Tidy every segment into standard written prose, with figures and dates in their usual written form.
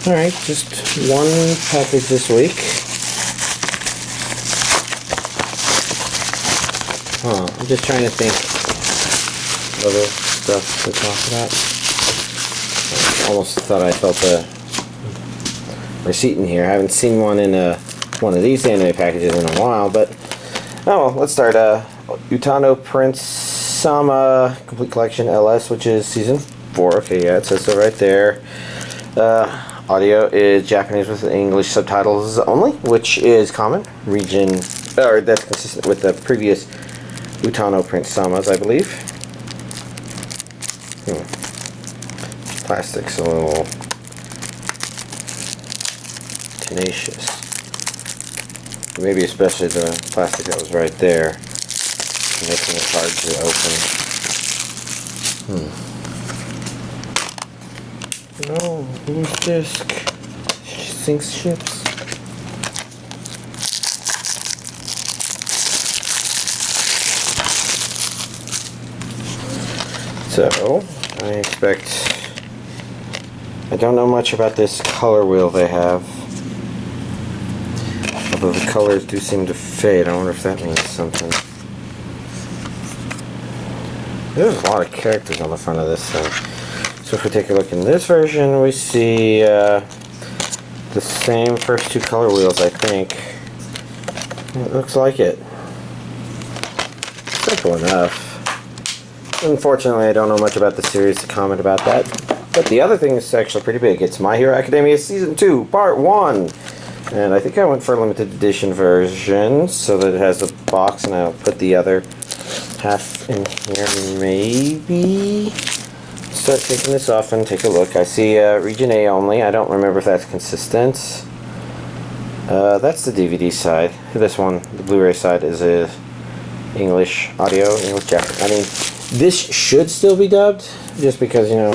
Alright, just one package this week. I'm just trying to think of other stuff to talk about. I almost thought I felt a receipt in here. I haven't seen one in one of these anime packages in a while, but oh well, let's start. Utano Prince-Sama Complete Collection LS, which is Season 4. Okay, yeah, it says so right there. Audio is Japanese with English subtitles only, which is common. Region, or that's consistent with the previous Utano Prince-Samas, I believe. Plastic's a little tenacious. Maybe especially the plastic that was right there, making it hard to open. No, loose disc. Sinks ships. So, I don't know much about this color wheel they have. Although the colors do seem to fade. I wonder if that means something. There's a lot of characters on the front of this thing. So if we take a look in this version, we see the same first two color wheels, I think. It looks like it. Simple enough. Unfortunately, I don't know much about the series to comment about that. But the other thing is actually pretty big. It's My Hero Academia Season 2, Part 1. And I think I went for a limited edition version so that it has the box, and I'll put the other half in here maybe. Start taking this off and take a look. I see Region A only. I don't remember if that's consistent. That's the DVD side. This one, the Blu-ray side, is English audio, English Japanese. I mean, this should still be dubbed, just because, you know,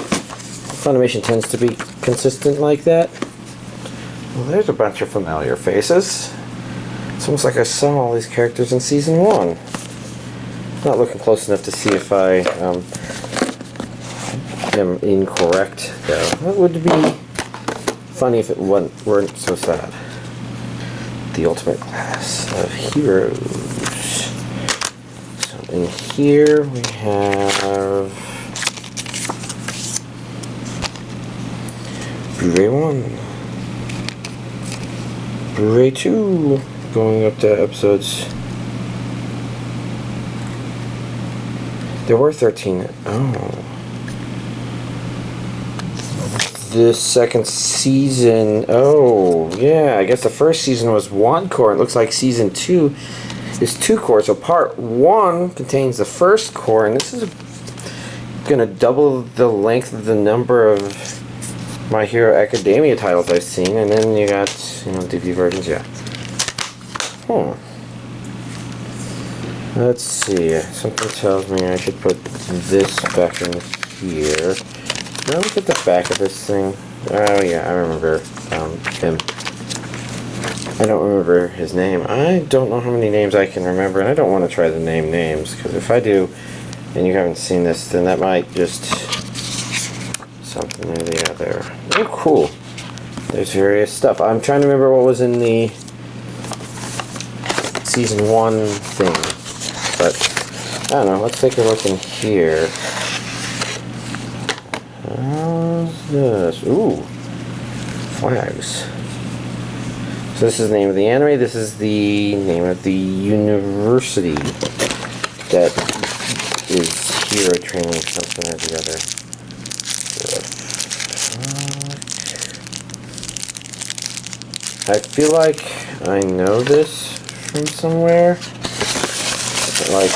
Funimation tends to be consistent like that. Well, there's a bunch of familiar faces. It's almost like I saw all these characters in Season 1. Not looking close enough to see if I am incorrect, though. That would be funny if it weren't so sad. The ultimate class of heroes. So in here we have Blu-ray 1. Blu-ray 2, going up to episodes. There were 13. Oh. The second season. Oh, yeah. I guess the first season was 1 core. It looks like Season 2 is 2 cores. So Part 1 contains the first core, and this is going to double the length of the number of My Hero Academia titles I've seen, and then you got, you know, DVD versions, yeah. Let's see, something tells me I should put this back in here. Now look at the back of this thing. Oh yeah, I remember him. I don't remember his name. I don't know how many names I can remember, and I don't want to try to name names, because if I do, and you haven't seen this, then that might just something or the other. Oh, cool. There's various stuff. I'm trying to remember what was in the Season 1 thing. But, I don't know. Let's take a look in here. How's this? Ooh. Flags. So this is the name of the anime. This is the name of the university that is hero training something or the other. I feel like I know this from somewhere. Like,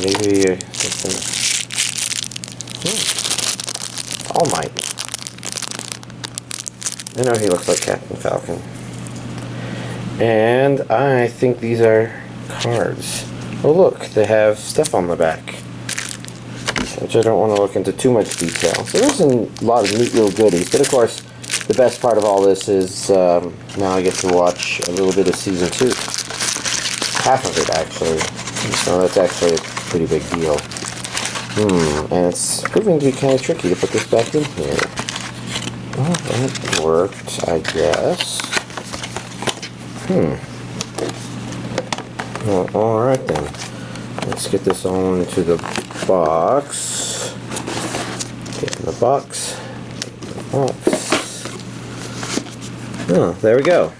maybe something. All Might. I know he looks like Captain Falcon. And I think these are cards. Oh look, they have stuff on the back, which I don't want to look into too much detail. So there's a lot of neat little goodies, but of course the best part of all this is now I get to watch a little bit of Season 2. Half of it, actually. So that's actually a pretty big deal. And it's proving to be kind of tricky to put this back in here. Well, that worked, I guess. Well, alright then. Let's get this all into the box. Get in the box. Get in the box. Oh, there we go.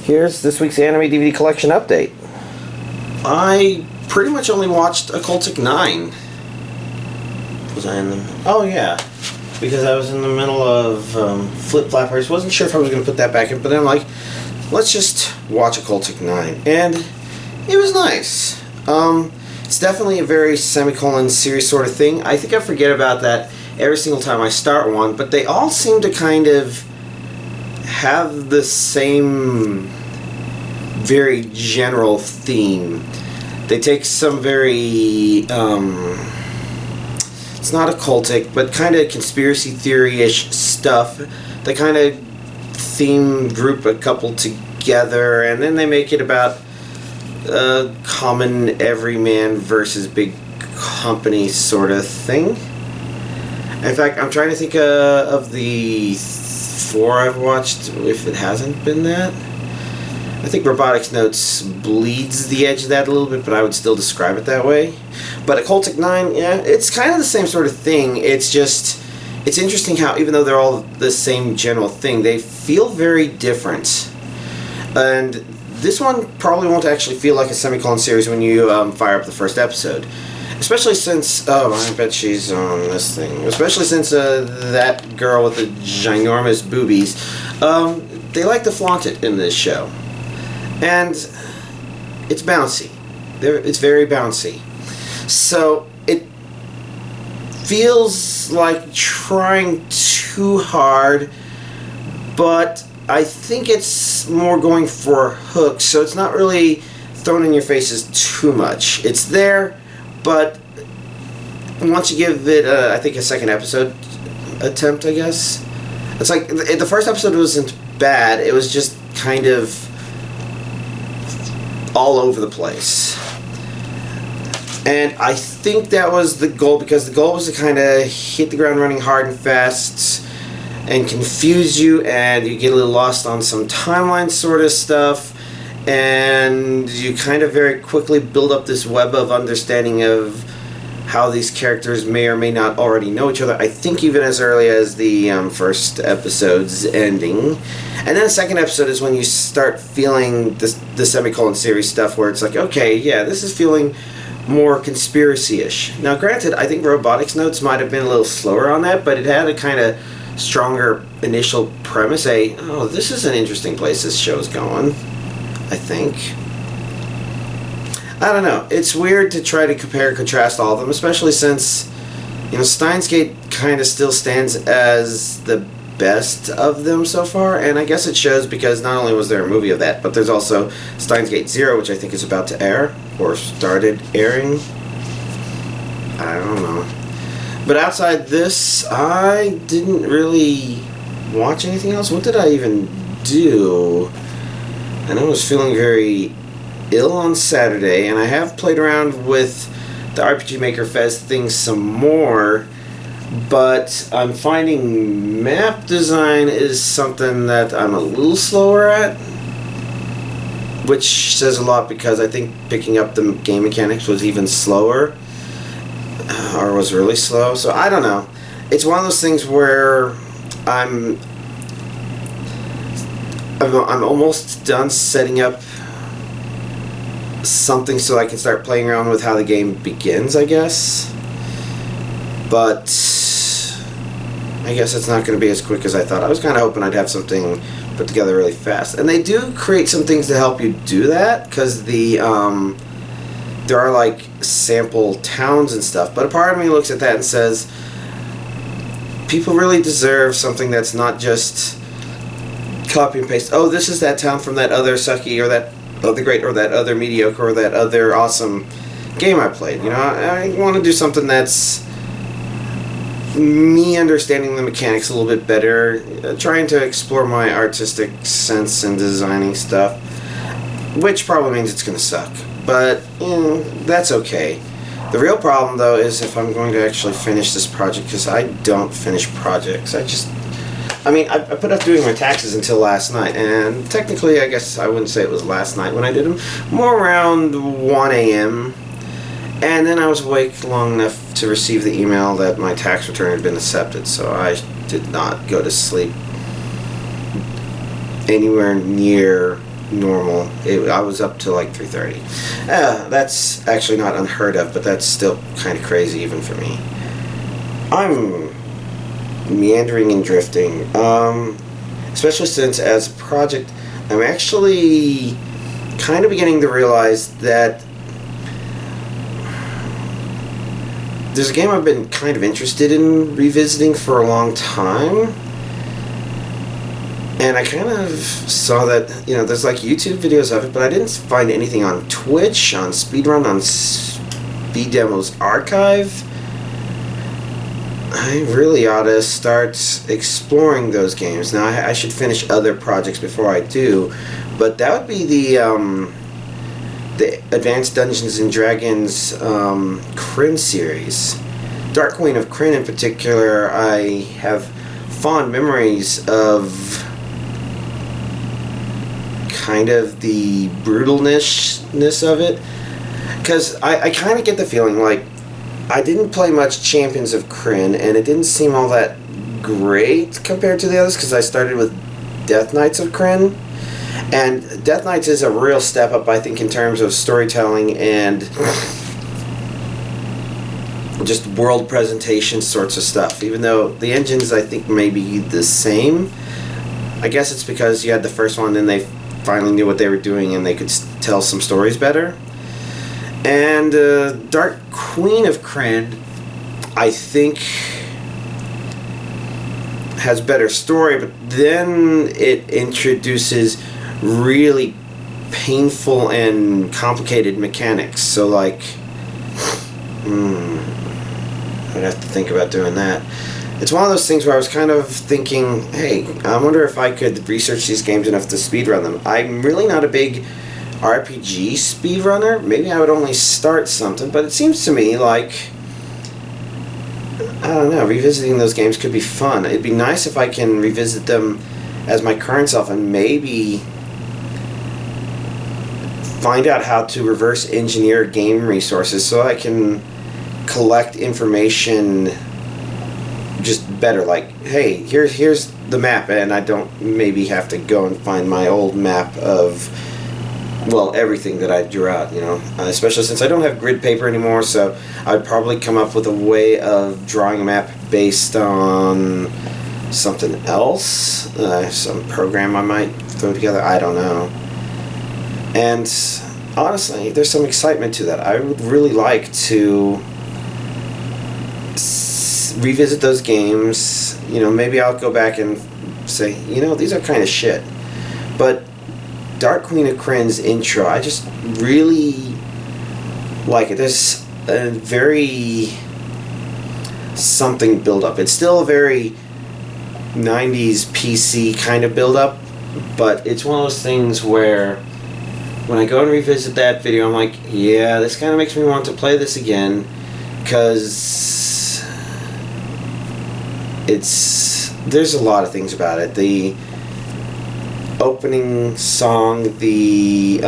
Here's this week's anime DVD collection update. I pretty much only watched a Cultic 9. Was I in the... Oh yeah. Because I was in the middle of Flip Flappers. Wasn't sure if I was going to put that back in, but then I'm like, let's just watch a Cultic 9. And it was nice. It's definitely a very semicolon series sort of thing. I think I forget about that every single time I start one, but they all seem to kind of have the same very general theme. They take some very, it's not occultic, but kind of conspiracy theory-ish stuff. They kind of group a couple together, and then they make it about common everyman versus big company sort of thing. In fact, I'm trying to think of the 4 I've watched, if it hasn't been that. I think Robotics Notes bleeds the edge of that a little bit, but I would still describe it that way. But Cultic 9, yeah, it's kind of the same sort of thing. It's just, it's interesting how, even though they're all the same general thing, they feel very different. And this one probably won't actually feel like a semicolon series when you fire up the first episode. Especially since, oh, I bet she's on this thing. Especially since that girl with the ginormous boobies, they like to flaunt it in this show. And it's bouncy. It's very bouncy. So it feels like trying too hard, but I think it's more going for a hook, so it's not really thrown in your faces too much. It's there, but once you give it, I think, a second episode attempt, I guess. It's like, the first episode wasn't bad, it was just kind of all over the place. And I think that was the goal, because the goal was to kind of hit the ground running hard and fast and confuse you, and you get a little lost on some timeline sort of stuff, and you kind of very quickly build up this web of understanding of how these characters may or may not already know each other. I think even as early as the first episode's ending. And then the second episode is when you start feeling the semicolon series stuff, where it's like, okay, yeah, this is feeling more conspiracy-ish. Now granted, I think Robotics Notes might have been a little slower on that, but it had a kind of stronger initial premise. Oh, this is an interesting place this show's going, I think. I don't know. It's weird to try to compare and contrast all of them, especially since, you know, Steins Gate kind of still stands as the best of them so far, and I guess it shows because not only was there a movie of that, but there's also Steins Gate Zero, which I think is about to air, or started airing. I don't know. But outside this, I didn't really watch anything else. What did I even do? And I was feeling very ill on Saturday, and I have played around with the RPG Maker Fez thing some more, but I'm finding map design is something that I'm a little slower at, which says a lot because I think picking up the game mechanics was even slower, or was really slow, so I don't know. It's one of those things where I'm almost done setting up something so I can start playing around with how the game begins, I guess. But I guess it's not going to be as quick as I thought. I was kind of hoping I'd have something put together really fast. And they do create some things to help you do that, because there are like sample towns and stuff. But a part of me looks at that and says, people really deserve something that's not just copy and paste. Oh, this is that town from that other sucky, or that other great, or that other mediocre, or that other awesome game I played. You know, I want to do something that's me understanding the mechanics a little bit better, trying to explore my artistic sense in designing stuff, which probably means it's going to suck. But, you know, that's okay. The real problem, though, is if I'm going to actually finish this project, because I don't finish projects. I mean, I put off doing my taxes until last night, and technically, I guess I wouldn't say it was last night when I did them. More around 1 a.m. And then I was awake long enough to receive the email that my tax return had been accepted, so I did not go to sleep anywhere near normal. I was up till like 3:30. That's actually not unheard of, but that's still kind of crazy even for me. I'm meandering and drifting, especially since as a project I'm actually kind of beginning to realize that there's a game I've been kind of interested in revisiting for a long time, and I kind of saw that, you know, there's like YouTube videos of it, but I didn't find anything on Twitch, on Speedrun, on Speed Demos Archive. I really ought to start exploring those games. Now, I should finish other projects before I do, but that would be the Advanced Dungeons & Dragons Kryn series. Dark Queen of Kryn in particular, I have fond memories of kind of the brutalness of it, because I kind of get the feeling like I didn't play much Champions of Kryn, and it didn't seem all that great compared to the others, because I started with Death Knights of Kryn, and Death Knights is a real step up, I think, in terms of storytelling and just world presentation sorts of stuff, even though the engines, I think, may be the same. I guess it's because you had the first one and they finally knew what they were doing and they could tell some stories better. And Dark Queen of Kryn, I think, has better story, but then it introduces really painful and complicated mechanics. So, like, I'd have to think about doing that. It's one of those things where I was kind of thinking, hey, I wonder if I could research these games enough to speedrun them. I'm really not a big RPG speedrunner. Maybe I would only start something, but it seems to me like, I don't know, revisiting those games could be fun. It'd be nice if I can revisit them as my current self and maybe find out how to reverse engineer game resources so I can collect information just better. Like, hey, here's the map, and I don't maybe have to go and find my old map of, well, everything that I drew out, you know, especially since I don't have grid paper anymore, so I'd probably come up with a way of drawing a map based on something else, some program I might throw together, I don't know. And honestly, there's some excitement to that. I would really like to revisit those games. You know, maybe I'll go back and say, you know, these are kind of shit. But Dark Queen of Kryn's intro, I just really like it. There's a very something build up. It's still a very 90s PC kind of build up, but it's one of those things where when I go and revisit that video, I'm like, yeah, this kind of makes me want to play this again, because there's a lot of things about it. The opening song, the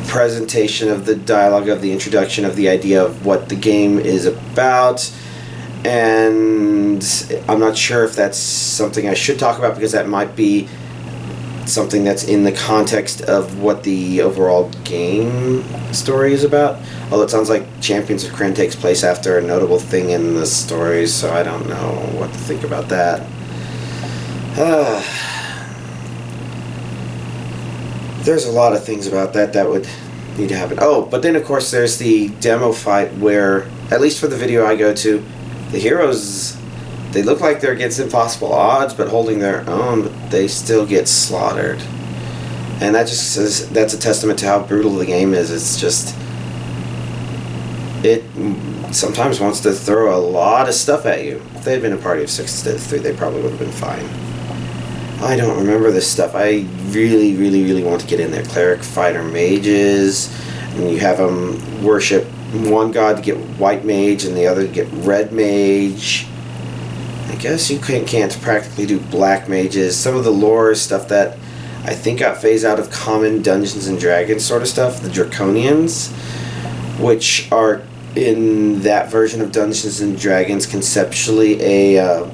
presentation of the dialogue, of the introduction of the idea of what the game is about, and I'm not sure if that's something I should talk about, because that might be something that's in the context of what the overall game story is about. Although it sounds like Champions of Kryn takes place after a notable thing in the story, so I don't know what to think about that. There's a lot of things about that would need to happen. Oh, but then of course there's the demo fight where, at least for the video I go to, the heroes, they look like they're against impossible odds, but holding their own, but they still get slaughtered. And that just says, that's a testament to how brutal the game is. It's just, it sometimes wants to throw a lot of stuff at you. If they had been a party of 6 instead of 3, they probably would have been fine. I don't remember this stuff. I really, really, really want to get in there. Cleric, fighter, mages, and you have them worship one god to get white mage and the other to get red mage. I guess you can't practically do black mages. Some of the lore stuff that I think got phased out of common Dungeons and Dragons sort of stuff, the Draconians, which are in that version of Dungeons and Dragons conceptually a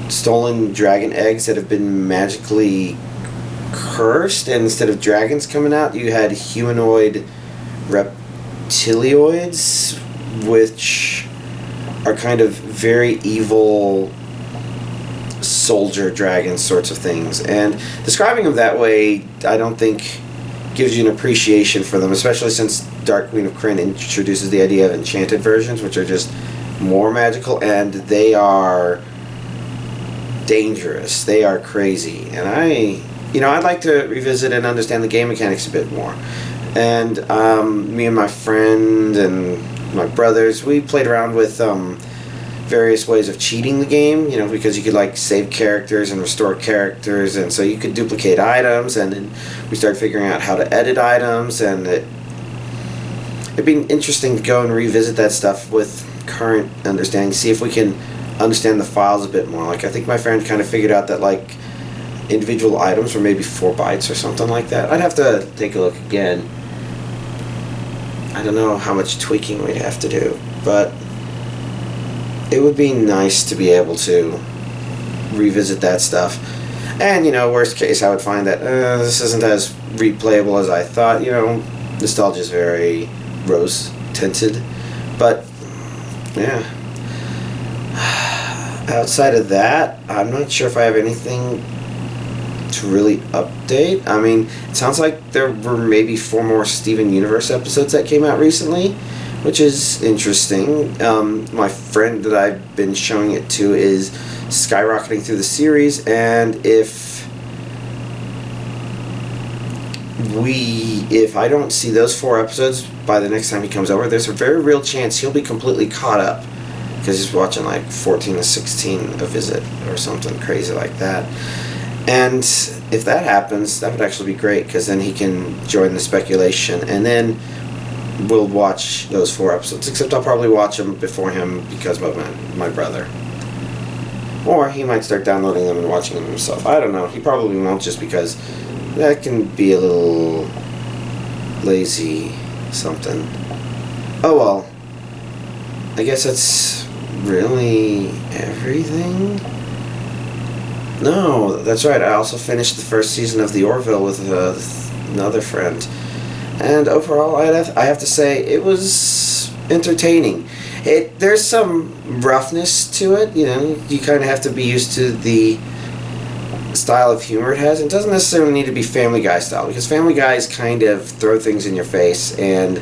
stolen dragon eggs that have been magically cursed, and instead of dragons coming out, you had humanoid reptilioids, which are kind of very evil soldier dragon sorts of things. And describing them that way, I don't think gives you an appreciation for them, especially since Dark Queen of Krynn introduces the idea of enchanted versions, which are just more magical, and they are dangerous. They are crazy. And I'd like to revisit and understand the game mechanics a bit more. And me and my friend and my brothers, we played around with various ways of cheating the game, because you could like save characters and restore characters, and so you could duplicate items, and then we started figuring out how to edit items, and it'd be interesting to go and revisit that stuff with current understanding, see if we can understand the files a bit more. Like, I think my friend kind of figured out that like individual items were maybe 4 bytes or something like that. I'd have to take a look again. I don't know how much tweaking we'd have to do, but it would be nice to be able to revisit that stuff. And, worst case, I would find that this isn't as replayable as I thought. Nostalgia is very rose-tinted. But, yeah. Outside of that, I'm not sure if I have anything to really update. I mean, it sounds like there were maybe 4 more Steven Universe episodes that came out recently, which is interesting. My friend that I've been showing it to is skyrocketing through the series, and if I don't see those 4 episodes by the next time he comes over, there's a very real chance he'll be completely caught up, because he's watching like 14 to 16 a visit or something crazy like that. And if that happens, that would actually be great, because then he can join the speculation, and then we'll watch those 4 episodes, except I'll probably watch them before him because of my brother. Or he might start downloading them and watching them himself. I don't know. He probably won't, just because that can be a little lazy something. Oh well. I guess that's really everything. No, that's right. I also finished the first season of the Orville with another friend. And overall, I have to say, it was entertaining. There's some roughness to it, you kind of have to be used to the style of humor it has. It doesn't necessarily need to be Family Guy style, because Family Guys kind of throw things in your face, and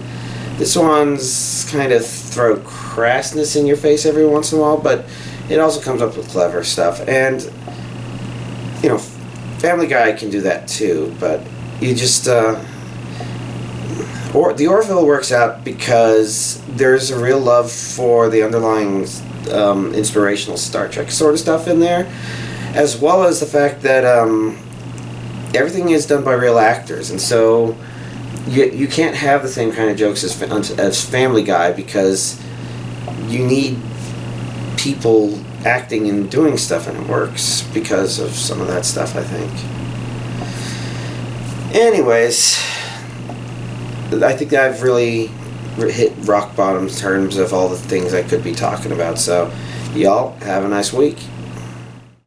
this one's kind of throw crassness in your face every once in a while, but it also comes up with clever stuff. And, Family Guy can do that too, but you just... the Orville works out because there's a real love for the underlying inspirational Star Trek sort of stuff in there, as well as the fact that everything is done by real actors, and so you can't have the same kind of jokes as Family Guy, because you need people acting and doing stuff, and it works because of some of that stuff, I think. Anyways, I think that I've really hit rock bottom in terms of all the things I could be talking about. So, y'all, have a nice week.